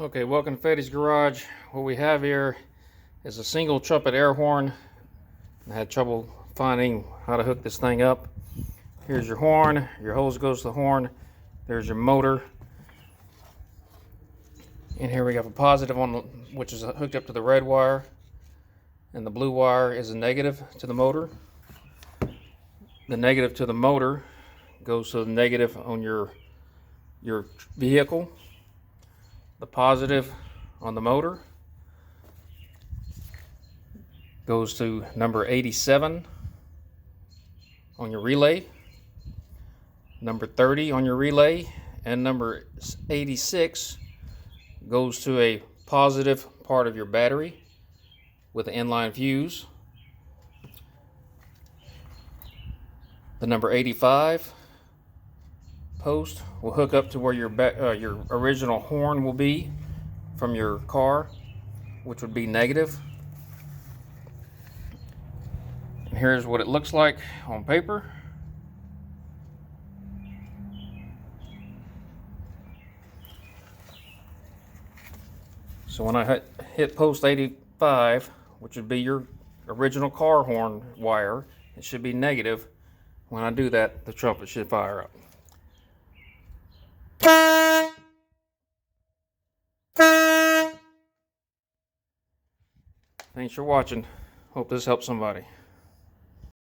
Okay, welcome to Fetty's Garage. What we have here is a single trumpet air horn. I had trouble finding how to hook this thing up. Here's your horn. Your hose goes to the horn. There's your motor. And here we have a positive on which is hooked up to the red wire, and the blue wire is a negative to the motor. The negative to the motor goes to the negative on your vehicle. The positive on the motor goes to number 87 on your relay, number 30 on your relay, and number 86 goes to a positive part of your battery with an inline fuse. The number 85 post will hook up to where your original horn will be from your car, which would be negative. And here's what it looks like on paper. So when I hit post 85, which would be your original car horn wire, it should be negative. When I do that, the trumpet should fire up. Thanks for watching. Hope this helps somebody.